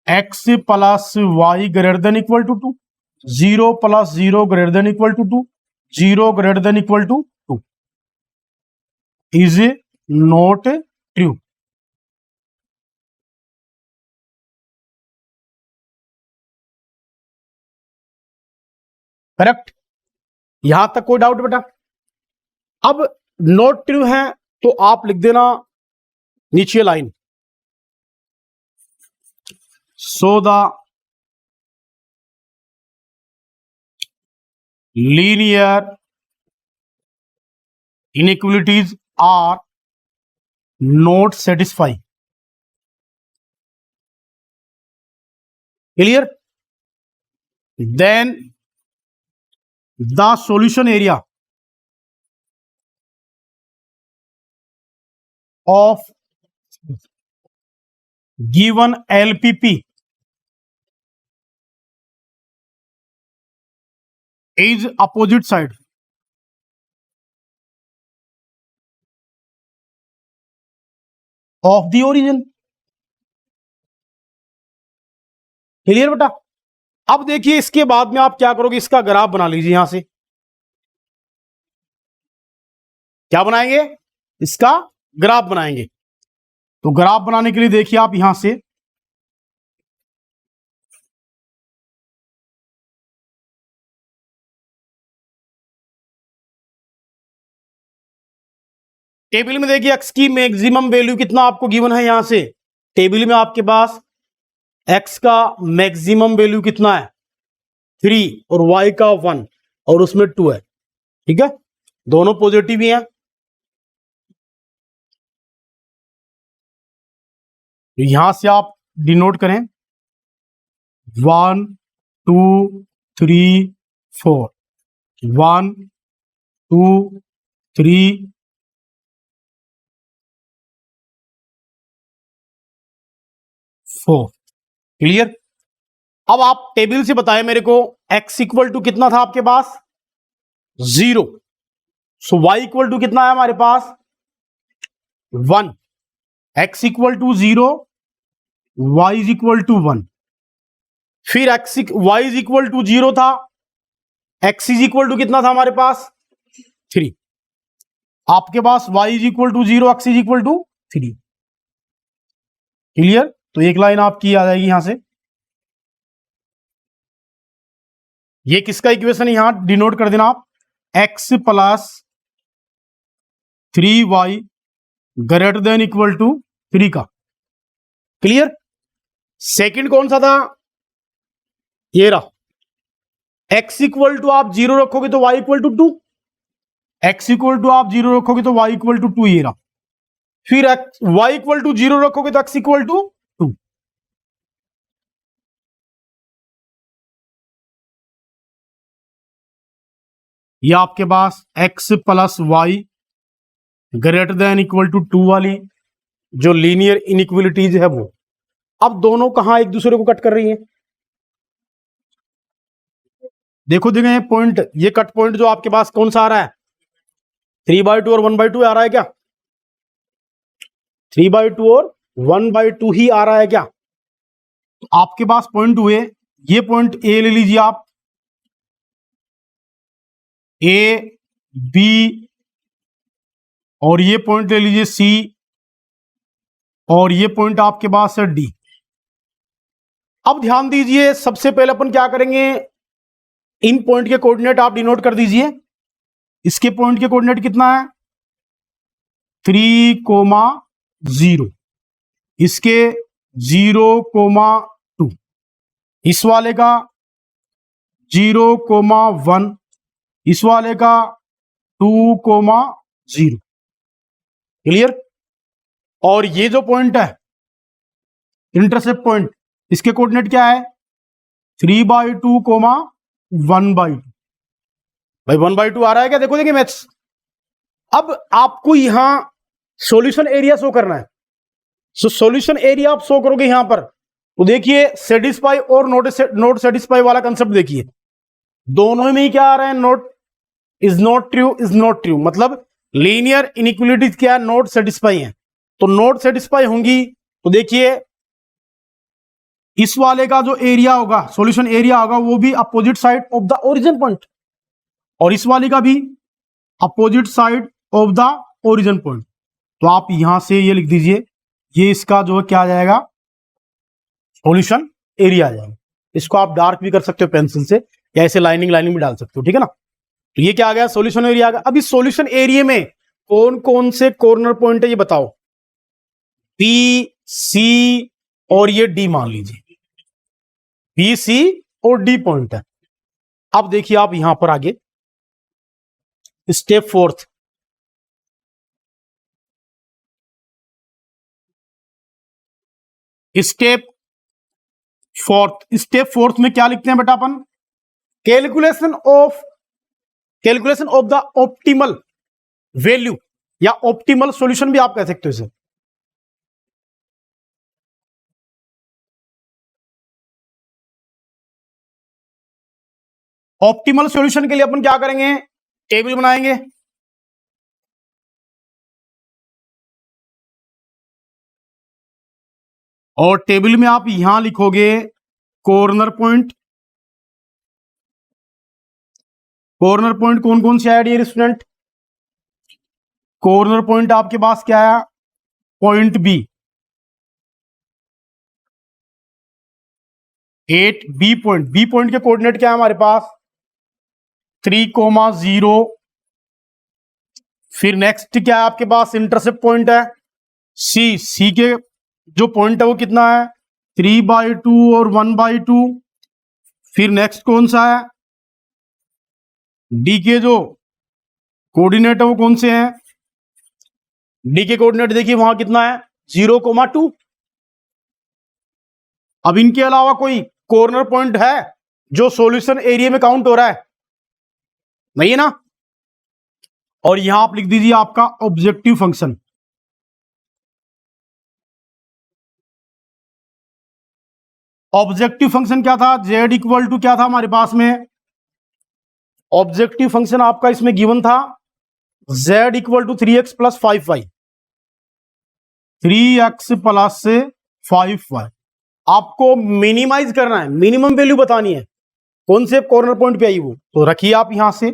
Speaker 1: x plus y greater than equal to 2, 0 plus 0 greater than equal to 2, 0 greater than equal to 2, is not true, correct. यहां तक कोई डाउट बेटा। अब नॉट ट्रू है तो आप लिख देना नीचे line, so the linear inequalities are not satisfy. Clear? Then the solution area of given LPP is opposite side of the origin। Clear बेटा? अब देखिए इसके बाद में आप क्या करोगे, इसका ग्राफ बना लीजिए। यहां से क्या बनाएंगे, इसका ग्राफ बनाएंगे। तो ग्राफ बनाने के लिए देखिए आप यहां से टेबल में देखिए एक्स की मैक्सिमम वैल्यू कितना आपको गिवन है। यहां से टेबल में आपके पास एक्स का मैक्सिमम वैल्यू कितना है 3 और वाई का 1 और उसमें 2 है। ठीक है, दोनों पॉजिटिव ही हैं। यहां से आप डिनोट करें 1 2 3 4 1 2 3 4। क्लियर? अब आप टेबल से बताएं मेरे को x इक्वल टू कितना था आपके पास 0। सो y इक्वल टू कितना है हमारे पास 1। x equal to 0, y is equal to 1। फिर y इज इक्वल टू 0 था, x इज इक्वल टू कितना था हमारे पास 3। आपके पास y is equal to 0, x is equal to 3। Clear? तो एक लाइन आपकी आ जाएगी यहां से। ये किसका इक्वेशन है यहां डिनोट कर देना आप, x plus 3y greater than equal to 3 का। क्लियर? सेकंड कौन सा था, ये रहा। x इक्वल टू आप 0 रखोगे तो y equal to 2, x equal to आप 0 रखोगे तो y इक्वल टू 2, ये रहा। फिर y इक्वल टू 0 रखोगे तो x इक्वल टू 2। ये आपके पास x plus y greater than equal to 2 वाली जो लीनियर इनइक्वलिटीज है वो। अब दोनों कहां एक दूसरे को कट कर रही हैं, देखो देखो ये पॉइंट, ये कट पॉइंट जो आपके पास कौन सा आ रहा है 3/2 और 1/2 आ रहा है क्या, 3/2 और 1/2 ही आ रहा है क्या। तो आपके पास पॉइंट हुए, ये पॉइंट ए ले लीजिए आप, ए बी, और ये पॉइंट ले लीजिए सी, और ये पॉइंट आपके पास है डी। अब ध्यान दीजिए सबसे पहले अपन क्या करेंगे, इन पॉइंट के कोऑर्डिनेट आप डिनोट कर दीजिए। इसके पॉइंट के कोऑर्डिनेट कितना है 3,0, इसके 0,2, इस वाले का 0,1, इस वाले का 2,0। क्लियर? और ये जो पॉइंट है इंटरसेप्ट पॉइंट, इसके कोऑर्डिनेट क्या है 3/2, 1/2। भाई 1/2 आ रहा है क्या, देखो देखिए मैथ्स। अब आपको यहां सॉल्यूशन एरिया शो करना है। सो सॉल्यूशन एरिया आप शो करोगे यहां पर, तो देखिए सेटिस्फाई और नॉट सेटिस्फाई वाला कंसेप्ट देखिए, दोनों में ही क्या आ रहा है not, is not true, is not true. मतलब लीनियर इनइक्वलिटीज क्या है, नॉट सेटिस्फाई है। तो नॉट सेटिस्फाई होंगी तो देखिए इस वाले का जो एरिया होगा, सॉल्यूशन एरिया होगा, वो भी opposite side of the origin point, और इस वाले का भी opposite side of the origin point. तो आप यहां से ये लिख दीजिए, ये इसका जो है क्या आ जाएगा सॉल्यूशन एरिया आ जाएगा। इसको आप डार्क भी कर सकते हो पेंसिल से, या ऐसे लाइनिंग लाइनिंग भी डाल सकते हो, ठीक है ना। तो ये क्या आ गया सॉल्यूशन एरिया आ गया। अब इस सॉल्यूशन एरिया में कौन कौन से कॉर्नर पॉइंट है ये बताओ, बी सी और ये डी मान लीजिए, बी सी और डी पॉइंट है। अब देखिए आप यहां पर आगे स्टेप 4, स्टेप फोर्थ में क्या लिखते हैं बेटा अपन? Calculation of the optimal value या ऑप्टिमल सॉल्यूशन भी आप कह सकते हो इसे। ऑप्टिमल सॉल्यूशन के लिए अपन क्या करेंगे? टेबल बनाएंगे। और टेबल में आप यहां लिखोगे कॉर्नर पॉइंट। कॉर्नर पॉइंट कौन कौन से आए डियर स्टूडेंट? कॉर्नर पॉइंट आपके पास क्या आया? Point B, 8 B point. B point के कोऑर्डिनेट क्या है हमारे पास? 3,0। फिर नेक्स्ट क्या है आपके पास? इंटरसेप्ट पॉइंट है सी। सी के जो पॉइंट है वो कितना है? 3/2 और 1/2। फिर नेक्स्ट कौन सा है? डी के जो कोऑर्डिनेट है वो कौन से हैं? डी के कोऑर्डिनेट देखिए वहां कितना है? 0,2। अब इनके अलावा कोई कॉर्नर पॉइंट है जो सॉल्यूशन एरिया में काउंट हो रहा है? नहीं है ना। और यहां आप लिख दीजिए आपका ऑब्जेक्टिव फंक्शन। ऑब्जेक्टिव फंक्शन क्या था? z इक्वल टू क्या था हमारे पास में? ऑब्जेक्टिव फंक्शन आपका इसमें गिवन था z equal to 3x plus 5y। 3x plus 5y। आपको मिनिमाइज करना है, मिनिमम वैल्यू बतानी है कौन से कॉर्नर पॉइंट पे आई वो, तो रखिए आप यहां से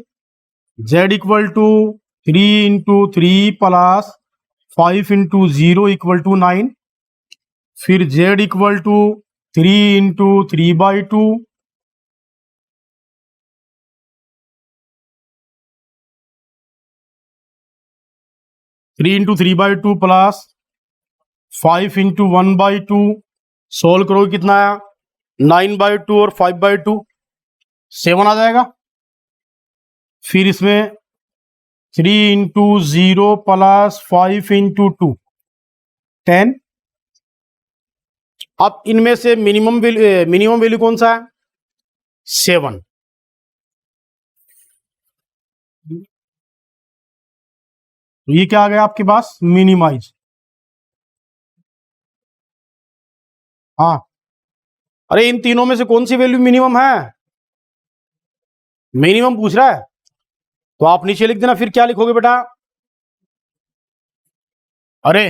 Speaker 1: z equal to 3 into 3 plus 5 into 0 equal to 9। फिर z equal to 3 into 3/2 3 into 3/2 plus 5 into 1/2। Solve करो कितना आया? 9/2 और 5/2 7 आ जाएगा। फिर इसमें 3 इंटू 0 प्लस 5 इंटू 2 10। अब इनमें से मिनिमम वैल्यू कौन सा है? 7। तो ये क्या आ गया आपके पास? मिनिमाइज। हाँ, अरे इन तीनों में से कौन सी वैल्यू मिनिमम है? मिनिमम पूछ रहा है तो आप नीचे लिख देना। फिर क्या लिखोगे बेटा? अरे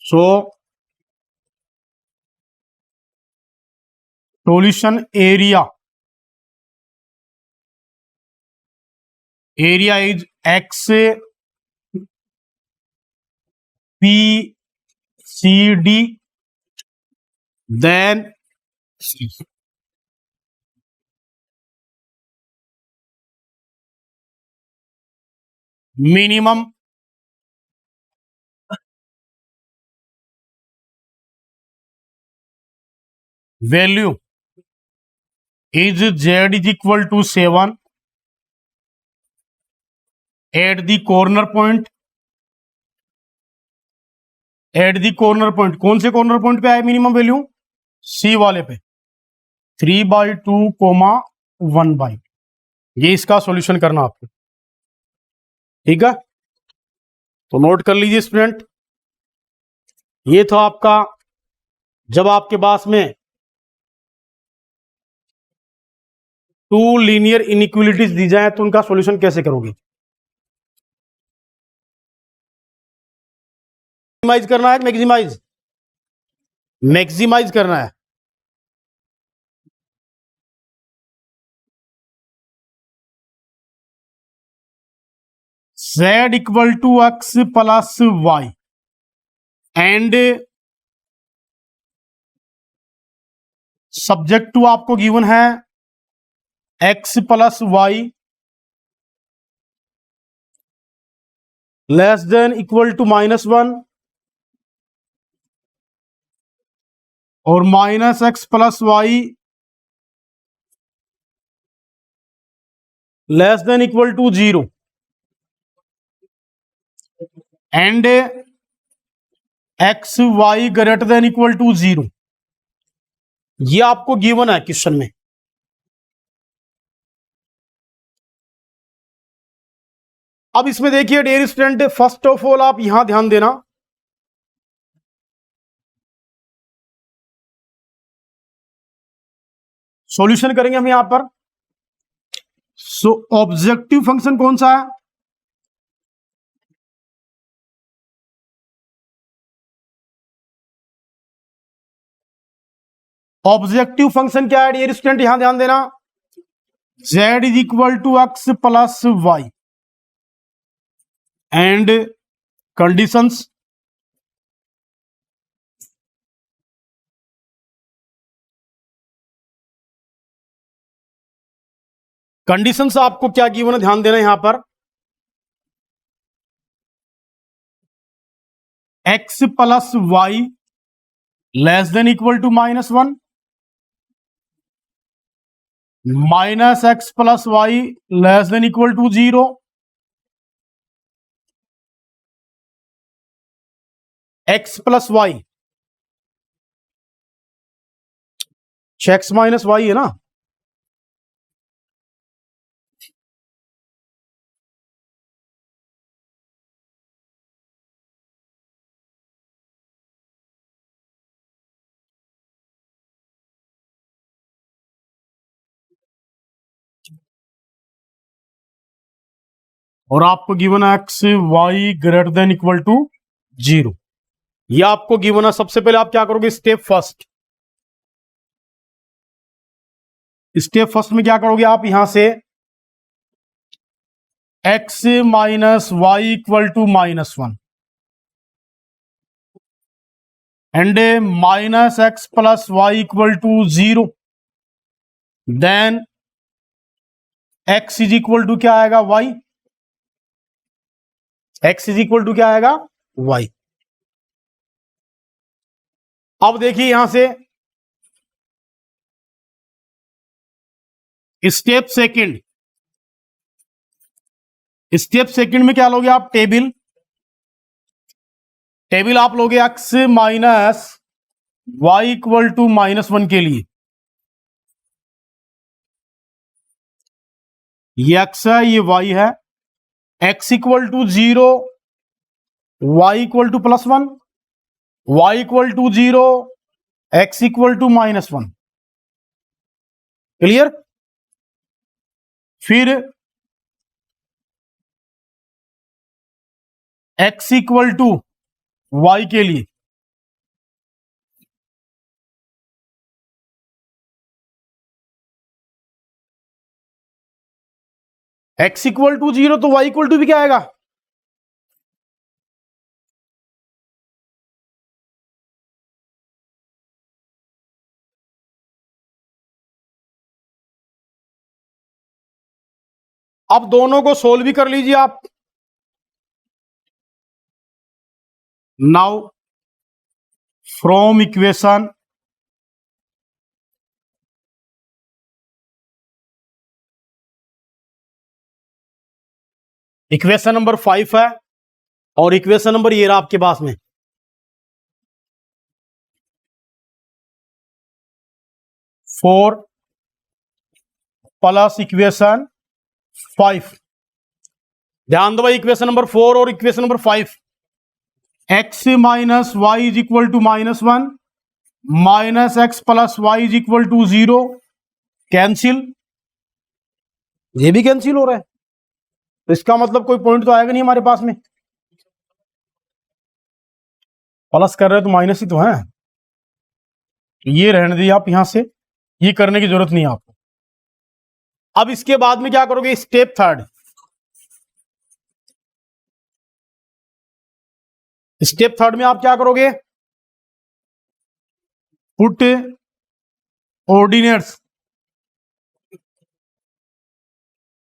Speaker 1: so solution area is x p c d then c। Minimum value is z is equal to 7 at the corner point. At the corner point कौन से कॉर्नर पॉइंट पे आए मिनिमम वैल्यू? सी वाले पे 3/2 1/2। ये इसका सॉल्यूशन करना आपको, ठीक है। तो नोट कर लीजिए स्टूडेंट, ये था आपका जब आपके पास में टू लीनियर इनइक्वालिटीज दी जाए तो उनका सॉल्यूशन कैसे करोगे? मिनिमाइज करना है, मैक्सिमाइज? मैक्सिमाइज करना है। z equal to x plus y and subject to आपको गिवन है x plus y less than equal to -1 और -x plus y less than equal to 0 and x y greater than equal to 0। ये आपको given है question में। अब इसमें देखिए dear student, first of all आप यहां ध्यान देना, सॉल्यूशन करेंगे हम यहां पर। सो ऑब्जेक्टिव फंक्शन कौन सा है? ऑब्जेक्टिव फंक्शन क्या है डियर स्टूडेंट, यहां ध्यान देना, z is equal to x plus y and conditions. Conditions आपको क्या गिवन है, ध्यान देना यहां पर, x plus y less than equal to -1, minus x plus y less than equal to 0, x plus y, x minus y है ना, और आपको गिवन है x y greater than equal to 0। ये आपको गिवन है। सबसे पहले आप क्या करोगे, स्टेप फर्स्ट, स्टेप फर्स्ट में क्या करोगे आप, यहां से x minus y equal to -1 and minus x plus y equal to 0, then x is equal to क्या आएगा, y, x is equal to क्या आएगा, वाई। अब देखिए यहां से स्टेप सेकंड, स्टेप सेकंड में क्या लोगे आप, टेबल, टेबल आप लोगे x minus y equal to -1 के लिए, ये एक्स है ये वाई है, x equal to 0 y equal to +1, y equal to 0 x equal to -1, clear. फिर एक्स इक्वल टू वाई के लिए एक्स इक्वल टू 0 तो वाई इक्वल टू भी क्या आएगा, अब दोनों को सोल्व भी कर लीजिए आप। Now from equation equation number 5 है और इक्वेशन नंबर ये रहा आपके पास में 4 प्लस इक्वेशन 5। ध्यान दो भाई, इक्वेशन नंबर 4 और equation number 5, x minus Y is equal to -1 minus x plus y is equal to 0, cancel, ये भी कैंसिल हो रहा है, तो इसका मतलब कोई पॉइंट तो आएगा नहीं हमारे पास में, प्लस कर रहे हो तो माइनस ही तो है, ये रहने दीजिए आप, यहां से ये करने की जरूरत नहीं है आपको। अब इसके बाद में क्या करोगे, स्टेप थर्ड, स्टेप थर्ड में आप क्या करोगे, put ordinates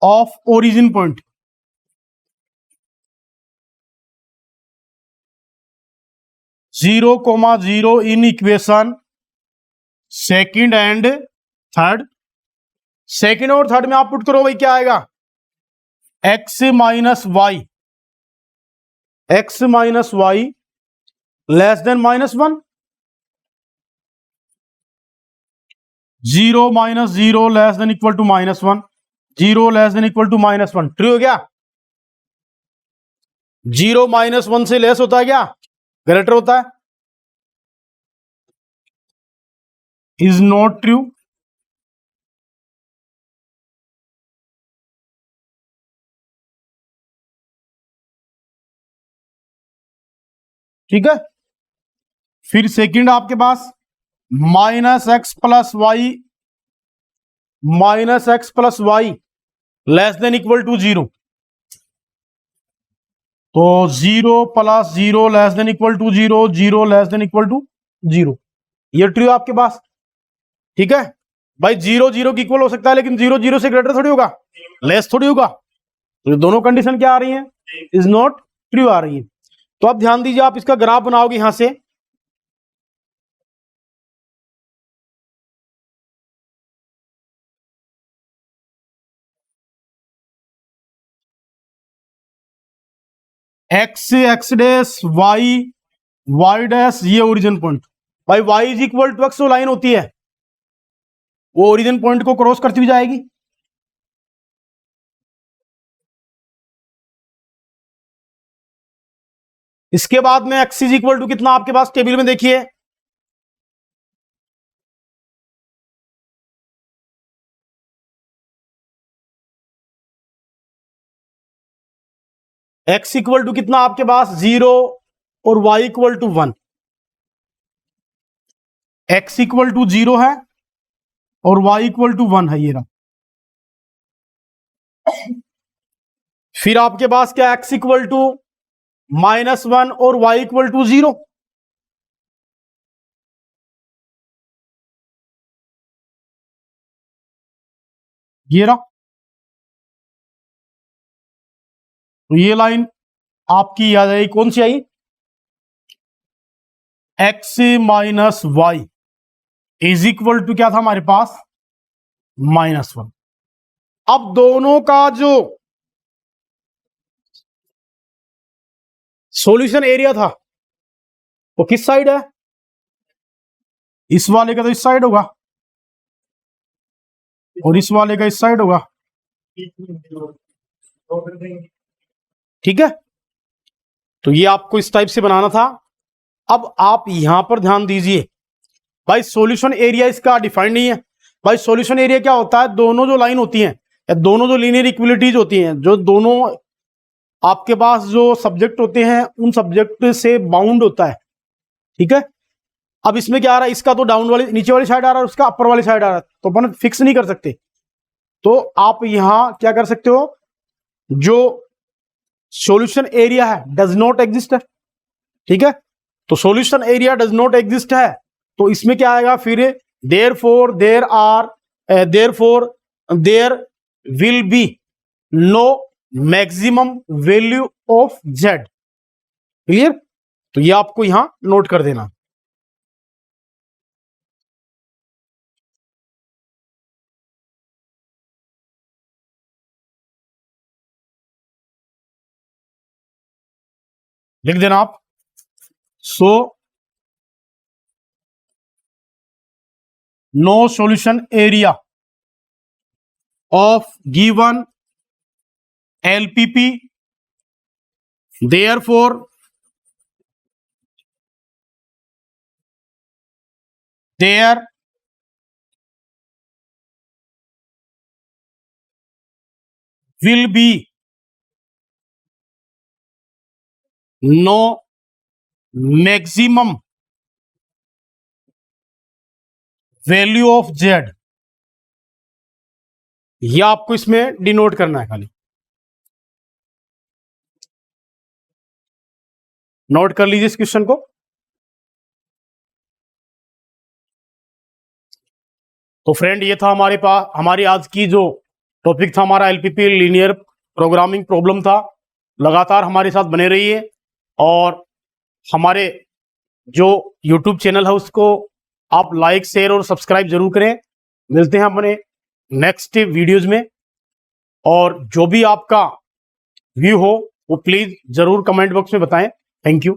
Speaker 1: of origin point, zero comma 0 in equation second and third. Second और थर्ड में आप पुट करो, भाई क्या आएगा, x minus y, x minus y less than -1, 0 minus 0 less than equal to -1, 0 less than equal to -1। True हो गया? 0 -1 से लेस होता है क्या? ग्रेटर होता है? Is not true. ठीक है, फिर सेकंड आपके पास -x plus y less than equal to 0। तो 0 plus 0 less than equal to 0, 0 less than equal to 0, ये ट्रू है आपके पास। ठीक है भाई, 0 0 की इक्वल हो सकता है, लेकिन 0 0 से ग्रेटर थोड़ी होगा, लेस थोड़ी होगा। तो दोनों कंडीशन क्या आ रही है? इज नॉट ट्रू आ रही है। तो अब ध्यान दीजिए, आप इसका ग्राफ बनाओगे यहां से, एक्स से एक्स डैश वाई डैश, ये ओरिजिन पॉइंट। भाई y is equal to x जो लाइन होती है वो ओरिजिन पॉइंट को क्रॉस करती हुई जाएगी। इसके बाद में एक्स इज इक्वल टू कितना आपके पास टेबल में देखिए, एक्स इक्वल टू कितना आपके पास 0 और y equal to 1। X equal to 0 है और वाई इक्वल टू 1 है, ये रहा। फिर आपके पास क्या, एक्स इक्वल टू -1 और वाई इक्वल टू 0। ये रहा। तो ये लाइन आपकी आ जाएगी, कौन सी आई? X minus Y is equal to क्या था हमारे पास? -1। अब दोनों का जो सॉल्यूशन एरिया था वो किस साइड है? इस वाले का तो इस साइड होगा और इस वाले का इस साइड होगा। ठीक है, तो ये आपको इस टाइप से बनाना था। अब आप यहां पर ध्यान दीजिए, भाई सॉल्यूशन एरिया इसका डिफाइंड नहीं है। भाई सॉल्यूशन एरिया क्या होता है? दोनों जो लाइन होती हैं या दोनों जो लीनियर इक्विलिटीज होती हैं, जो दोनों आपके पास जो सब्जेक्ट होते हैं उन सब्जेक्ट से बाउंड होता है। ठीक है, अब इसमें क्या आ रहा है? इसका तो डाउन वाली नीचे वाली साइड आ रहा है, उसका अपर वाली साइड आ रहा है, तो अपन फिक्स नहीं कर सकते। तो आप यहां क्या कर सकते हो, जो सॉल्यूशन एरिया है डज नॉट एग्जिस्ट है। ठीक है, तो solution area does not exist है, तो इसमें क्या आएगा फिर? Therefore there will be no maximum value of z. Clear? तो ये आपको यहां नोट कर देना। लिख देना आप। So no solution area of given LPP, therefore there will be no maximum value of Z। यह आपको इसमें डिनोट करना है, खाली नोट कर लीजिए इस क्वेश्चन को। तो फ्रेंड, ये था हमारे पास हमारी आज की जो टॉपिक था हमारा एलपीपी लीनियर प्रोग्रामिंग प्रॉब्लम था। लगातार हमारे साथ बने रहिए और हमारे जो यूट्यूब चैनल है उसको आप लाइक शेयर और सब्सक्राइब जरूर करें। मिलते हैं अपने नेक्स्ट वीडियोज में, और जो भी आपका व्यू हो वो प्लीज जरूर कमेंट बॉक्स में बताएं। Thank you.